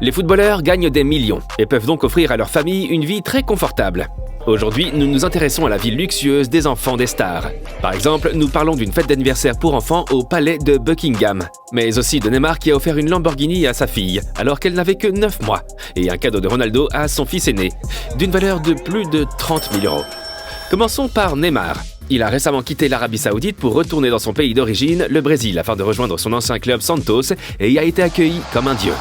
Les footballeurs gagnent des millions et peuvent donc offrir à leur famille une vie très confortable. Aujourd'hui, nous nous intéressons à la vie luxueuse des enfants des stars. Par exemple, nous parlons d'une fête d'anniversaire pour enfants au palais de Buckingham, mais aussi de Neymar qui a offert une Lamborghini à sa fille, alors qu'elle n'avait que 9 mois, et un cadeau de Ronaldo à son fils aîné, d'une valeur de plus de 30 000 €. Commençons par Neymar. Il a récemment quitté l'Arabie Saoudite pour retourner dans son pays d'origine, le Brésil, afin de rejoindre son ancien club Santos, et y a été accueilli comme un dieu.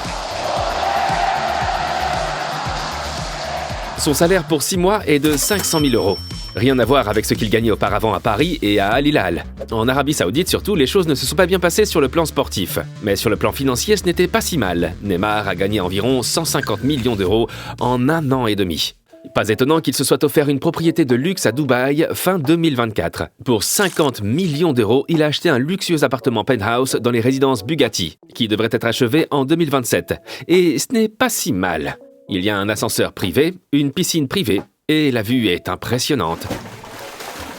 Son salaire pour 6 mois est de 500 000 €. Rien à voir avec ce qu'il gagnait auparavant à Paris et à Al Hilal. En Arabie Saoudite surtout, les choses ne se sont pas bien passées sur le plan sportif. Mais sur le plan financier, ce n'était pas si mal. Neymar a gagné environ 150 millions € en 1 an et demi. Pas étonnant qu'il se soit offert une propriété de luxe à Dubaï fin 2024. Pour 50 millions €, il a acheté un luxueux appartement penthouse dans les résidences Bugatti, qui devrait être achevé en 2027. Et ce n'est pas si mal. Il y a un ascenseur privé, une piscine privée, et la vue est impressionnante.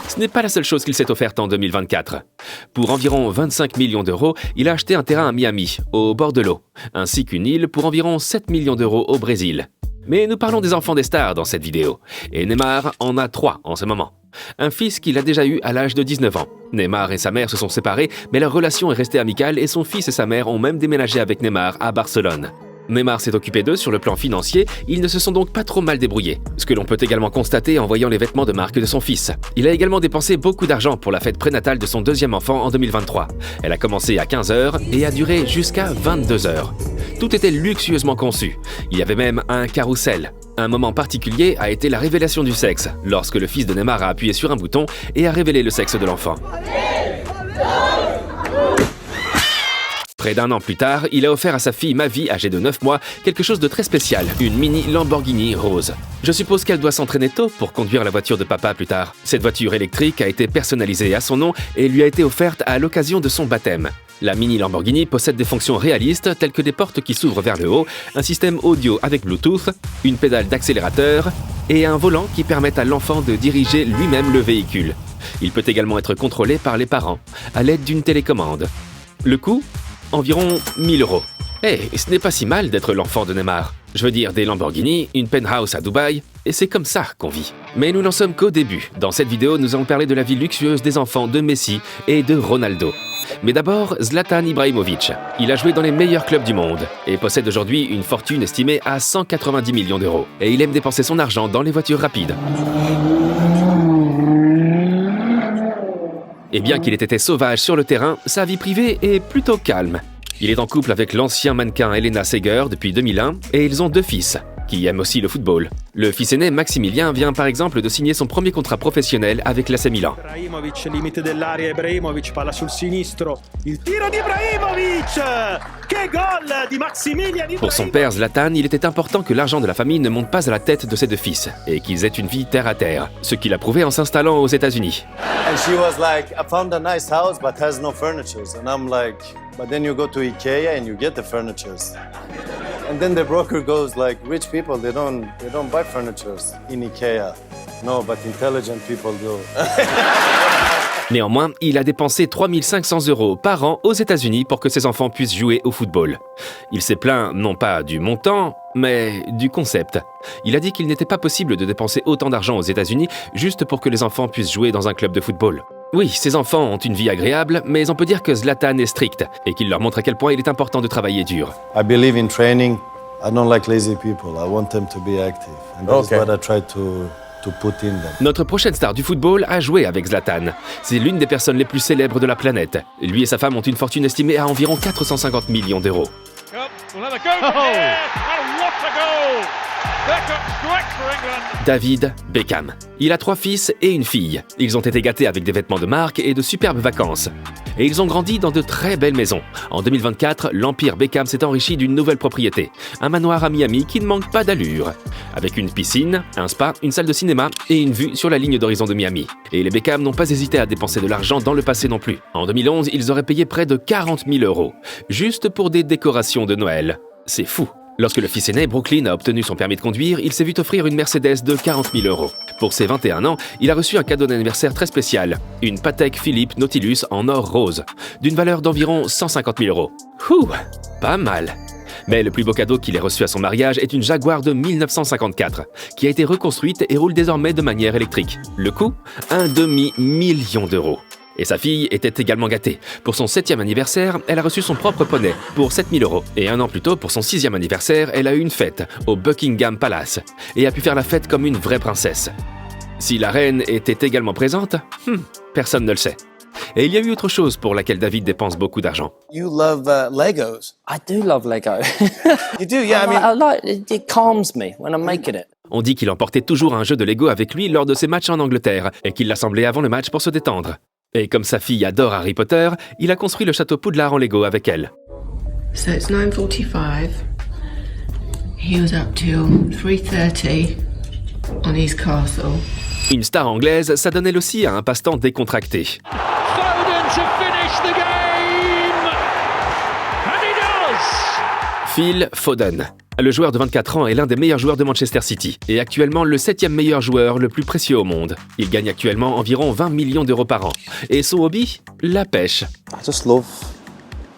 Ce n'est pas la seule chose qu'il s'est offerte en 2024. Pour environ 25 millions €, il a acheté un terrain à Miami, au bord de l'eau, ainsi qu'une île pour environ 7 millions € au Brésil. Mais nous parlons des enfants des stars dans cette vidéo, et Neymar en a 3 en ce moment. Un fils qu'il a déjà eu à l'âge de 19 ans. Neymar et sa mère se sont séparés, mais leur relation est restée amicale et son fils et sa mère ont même déménagé avec Neymar à Barcelone. Neymar s'est occupé d'eux sur le plan financier, ils ne se sont donc pas trop mal débrouillés. Ce que l'on peut également constater en voyant les vêtements de marque de son fils. Il a également dépensé beaucoup d'argent pour la fête prénatale de son deuxième enfant en 2023. Elle a commencé à 15 h et a duré jusqu'à 22 h. Tout était luxueusement conçu. Il y avait même un carrousel. Un moment particulier a été la révélation du sexe, lorsque le fils de Neymar a appuyé sur un bouton et a révélé le sexe de l'enfant. Près d'1 an plus tard, il a offert à sa fille Mavi, âgée de 9 mois, quelque chose de très spécial, une mini Lamborghini rose. Je suppose qu'elle doit s'entraîner tôt pour conduire la voiture de papa plus tard. Cette voiture électrique a été personnalisée à son nom et lui a été offerte à l'occasion de son baptême. La mini Lamborghini possède des fonctions réalistes telles que des portes qui s'ouvrent vers le haut, un système audio avec Bluetooth, une pédale d'accélérateur et un volant qui permettent à l'enfant de diriger lui-même le véhicule. Il peut également être contrôlé par les parents, à l'aide d'une télécommande. Le coût ? Environ 1 000 €. Ce n'est pas si mal d'être l'enfant de Neymar. Je veux dire des Lamborghini, une penthouse à Dubaï, et c'est comme ça qu'on vit. Mais nous n'en sommes qu'au début. Dans cette vidéo, nous allons parler de la vie luxueuse des enfants de Messi et de Ronaldo. Mais d'abord, Zlatan Ibrahimović. Il a joué dans les meilleurs clubs du monde et possède aujourd'hui une fortune estimée à 190 millions €. Et il aime dépenser son argent dans les voitures rapides. Et bien qu'il ait été sauvage sur le terrain, sa vie privée est plutôt calme. Il est en couple avec l'ancien mannequin Elena Seger depuis 2001 et ils ont 2 fils, qui aiment aussi le football. Le fils aîné, Maximilien, vient par exemple de signer son premier contrat professionnel avec l'AC Milan. Ibrahimović, limite dell'area, Ibrahimović, palla sul sinistro. Il tiro di Ibrahimović! Che gol di Maximilian Ibrahimović! Pour son père Zlatan, il était important que l'argent de la famille ne monte pas à la tête de ses 2 fils et qu'ils aient une vie terre à terre, ce qu'il a prouvé en s'installant aux États-Unis. And she was like, I found a nice house but has no furniture. And I'm like, but then you go to IKEA and you get the furniture. And then the broker goes like, rich people, they don't buy furniture in IKEA. No, but intelligent people do. Néanmoins, il a dépensé 3 500 € par an aux États-Unis pour que ses enfants puissent jouer au football. Il s'est plaint non pas du montant, mais du concept. Il a dit qu'il n'était pas possible de dépenser autant d'argent aux États-Unis juste pour que les enfants puissent jouer dans un club de football. Oui, ses enfants ont une vie agréable, mais on peut dire que Zlatan est strict et qu'il leur montre à quel point il est important de travailler dur. I believe in training. I don't like lazy people. I want them to be active. And that is what I try to put in them. Notre prochaine star du football a joué avec Zlatan. C'est l'une des personnes les plus célèbres de la planète. Lui et sa femme ont une fortune estimée à environ 450 millions €. David Beckham. Il a 3 fils et une fille. Ils ont été gâtés avec des vêtements de marque et de superbes vacances. Et ils ont grandi dans de très belles maisons. En 2024, l'empire Beckham s'est enrichi d'une nouvelle propriété. Un manoir à Miami qui ne manque pas d'allure. Avec une piscine, un spa, une salle de cinéma et une vue sur la ligne d'horizon de Miami. Et les Beckham n'ont pas hésité à dépenser de l'argent dans le passé non plus. En 2011, ils auraient payé près de 40 000 €. Juste pour des décorations de Noël. C'est fou. Lorsque le fils aîné, Brooklyn, a obtenu son permis de conduire, il s'est vu offrir une Mercedes de 40 000 €. Pour ses 21 ans, il a reçu un cadeau d'anniversaire très spécial, une Patek Philippe Nautilus en or rose, d'une valeur d'environ 150 000 €. Ouh, pas mal. Mais le plus beau cadeau qu'il ait reçu à son mariage est une Jaguar de 1954, qui a été reconstruite et roule désormais de manière électrique. Le coût ? Un demi-million d'euros. Et sa fille était également gâtée. Pour son 7e anniversaire, elle a reçu son propre poney pour 7 000 €. Et un an plus tôt, pour son 6e anniversaire, elle a eu une fête au Buckingham Palace et a pu faire la fête comme une vraie princesse. Si la reine était également présente, personne ne le sait. Et il y a eu autre chose pour laquelle David dépense beaucoup d'argent. You love Legos. I do love Lego. You do, yeah. I like it calms me when I'm making it. On dit qu'il emportait toujours un jeu de Lego avec lui lors de ses matchs en Angleterre et qu'il l'assemblait avant le match pour se détendre. Et comme sa fille adore Harry Potter, il a construit le château Poudlard en Lego avec elle. So it's 9:45. He was up till 3:30 on his castle. Une star anglaise, ça donne elle aussi à un passe-temps décontracté. Foden to finish the game! And he does! Phil Foden. Le joueur de 24 ans est l'un des meilleurs joueurs de Manchester City et actuellement le 7e meilleur joueur le plus précieux au monde. Il gagne actuellement environ 20 millions d'euros par an. Et son hobby ? La pêche. I just love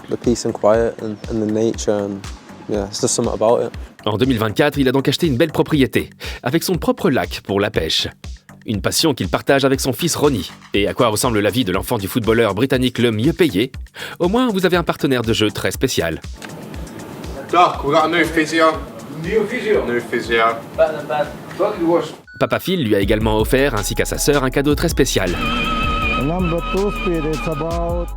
the peace and quiet and the nature and yeah, there's just something about it. En 2024, il a donc acheté une belle propriété, avec son propre lac pour la pêche. Une passion qu'il partage avec son fils Ronnie. Et à quoi ressemble la vie de l'enfant du footballeur britannique le mieux payé ? Au moins, vous avez un partenaire de jeu très spécial. Doc, we got a new physio. New physio. Papa Phil lui a également offert, ainsi qu'à sa sœur, un cadeau très spécial.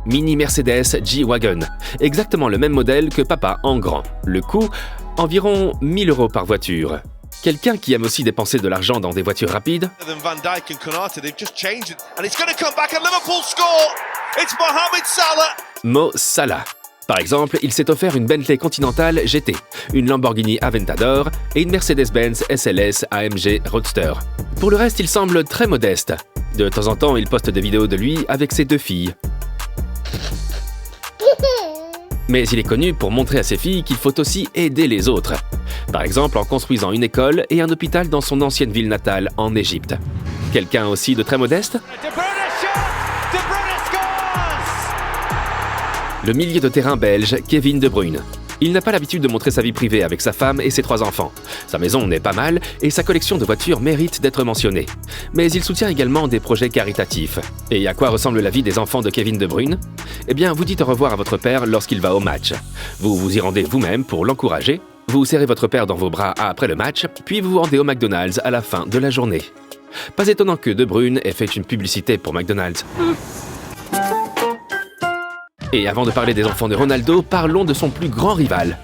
Mini Mercedes G-Wagon. Exactement le même modèle que papa en grand. Le coût, environ 1 000 € par voiture. Quelqu'un qui aime aussi dépenser de l'argent dans des voitures rapides. Van Dijk and Konate, they've just changed it, and it's going to come back and Liverpool score. It's Mohamed Salah. Mo Salah. Par exemple, il s'est offert une Bentley Continental GT, une Lamborghini Aventador et une Mercedes-Benz SLS AMG Roadster. Pour le reste, il semble très modeste. De temps en temps, il poste des vidéos de lui avec ses 2 filles. Mais il est connu pour montrer à ses filles qu'il faut aussi aider les autres. Par exemple en construisant une école et un hôpital dans son ancienne ville natale en Égypte. Quelqu'un aussi de très modeste ? Le milieu de terrain belge Kevin De Bruyne. Il n'a pas l'habitude de montrer sa vie privée avec sa femme et ses 3 enfants. Sa maison n'est pas mal et sa collection de voitures mérite d'être mentionnée. Mais il soutient également des projets caritatifs. Et à quoi ressemble la vie des enfants de Kevin De Bruyne ? Eh bien, vous dites au revoir à votre père lorsqu'il va au match. Vous vous y rendez vous-même pour l'encourager. Vous serrez votre père dans vos bras après le match, puis vous vous rendez au McDonald's à la fin de la journée. Pas étonnant que De Bruyne ait fait une publicité pour McDonald's. Et avant de parler des enfants de Ronaldo, parlons de son plus grand rival.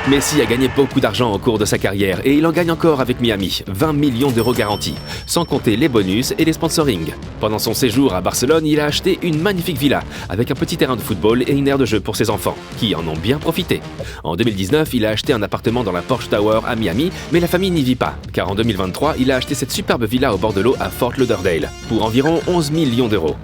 Messi a gagné beaucoup d'argent au cours de sa carrière et il en gagne encore avec Miami, 20 millions d'euros garantis, sans compter les bonus et les sponsorings. Pendant son séjour à Barcelone, il a acheté une magnifique villa avec un petit terrain de football et une aire de jeu pour ses enfants, qui en ont bien profité. En 2019, il a acheté un appartement dans la Porsche Tower à Miami, mais la famille n'y vit pas, car en 2023, il a acheté cette superbe villa au bord de l'eau à Fort Lauderdale, pour environ 11 millions d'euros.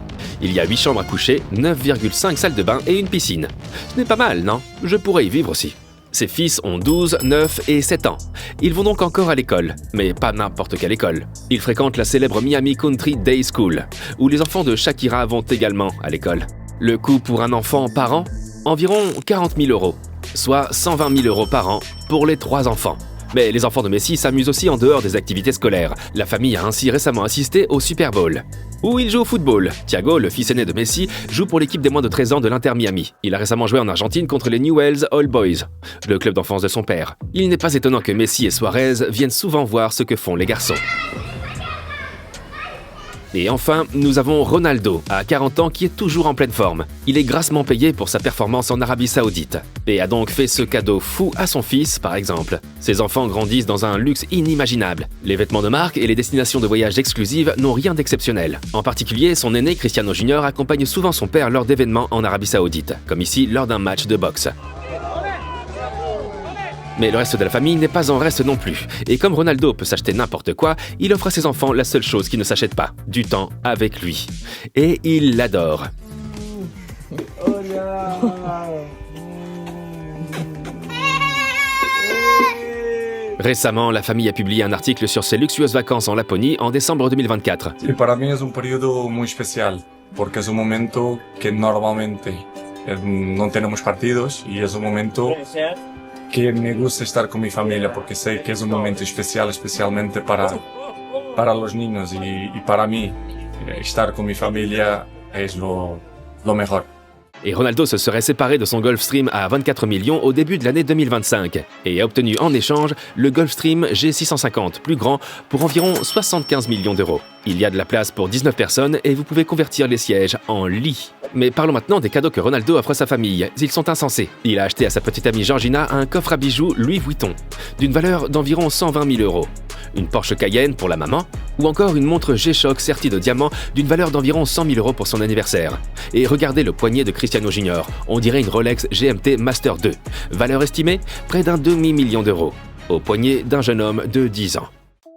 Il y a 8 chambres à coucher, 9,5 salles de bain et une piscine. Ce n'est pas mal, non ? Je pourrais y vivre aussi. Ses fils ont 12, 9 et 7 ans. Ils vont donc encore à l'école, mais pas n'importe quelle école. Ils fréquentent la célèbre Miami Country Day School, où les enfants de Shakira vont également à l'école. Le coût pour un enfant par an ? Environ 40 000 €, soit 120 000 € par an pour les 3 enfants. Mais les enfants de Messi s'amusent aussi en dehors des activités scolaires. La famille a ainsi récemment assisté au Super Bowl, où il joue au football. Thiago, le fils aîné de Messi, joue pour l'équipe des moins de 13 ans de l'Inter Miami. Il a récemment joué en Argentine contre les Newell's Old Boys, le club d'enfance de son père. Il n'est pas étonnant que Messi et Suarez viennent souvent voir ce que font les garçons. Et enfin, nous avons Ronaldo, à 40 ans, qui est toujours en pleine forme. Il est grassement payé pour sa performance en Arabie Saoudite, et a donc fait ce cadeau fou à son fils, par exemple. Ses enfants grandissent dans un luxe inimaginable. Les vêtements de marque et les destinations de voyage exclusives n'ont rien d'exceptionnel. En particulier, son aîné Cristiano Junior accompagne souvent son père lors d'événements en Arabie Saoudite, comme ici lors d'un match de boxe. Mais le reste de la famille n'est pas en reste non plus. Et comme Ronaldo peut s'acheter n'importe quoi, il offre à ses enfants la seule chose qui ne s'achète pas, du temps avec lui. Et il l'adore. Récemment, la famille a publié un article sur ses luxueuses vacances en Laponie en décembre 2024. Y para mí es un periodo muy especial. porque es un momento que normalmente no tenemos partidos y es un momento que me gusta estar con mi familia porque sé que es un momento especial, especialmente para los niños y para mí estar con mi familia es lo mejor. Et Ronaldo se serait séparé de son Gulfstream à 24 millions au début de l'année 2025 et a obtenu en échange le Gulfstream G650 plus grand pour environ 75 millions d'euros. Il y a de la place pour 19 personnes et vous pouvez convertir les sièges en lits. Mais parlons maintenant des cadeaux que Ronaldo offre à sa famille. Ils sont insensés. Il a acheté à sa petite amie Georgina un coffre à bijoux Louis Vuitton d'une valeur d'environ 120 000 euros, une Porsche Cayenne pour la maman ou encore une montre G-Shock sertie de diamants d'une valeur d'environ 100 000 euros pour son anniversaire. Et regardez le poignet de Cristiano Junior, on dirait une Rolex GMT Master 2. Valeur estimée, près d'un demi-million d'euros, au poignet d'un jeune homme de 10 ans.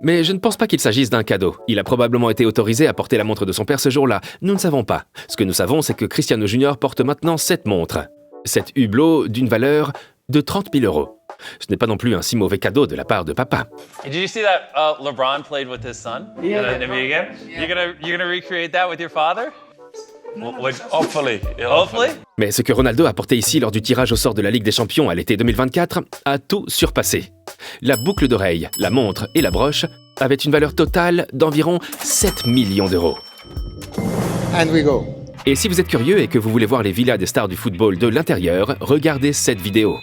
Mais je ne pense pas qu'il s'agisse d'un cadeau. Il a probablement été autorisé à porter la montre de son père ce jour-là. Nous ne savons pas. Ce que nous savons, c'est que Cristiano Junior porte maintenant cette montre. Cette Hublot d'une valeur de 30 000 euros. Ce n'est pas non plus un si mauvais cadeau de la part de papa. Did you see that LeBron played with his son in the NBA game? You're gonna recreate that with your father? Hopefully. Mais ce que Ronaldo a porté ici lors du tirage au sort de la Ligue des Champions à l'été 2024 a tout surpassé. La boucle d'oreille, la montre et la broche avaient une valeur totale d'environ 7 millions d'euros. And we go. Et si vous êtes curieux et que vous voulez voir les villas des stars du football de l'intérieur, regardez cette vidéo.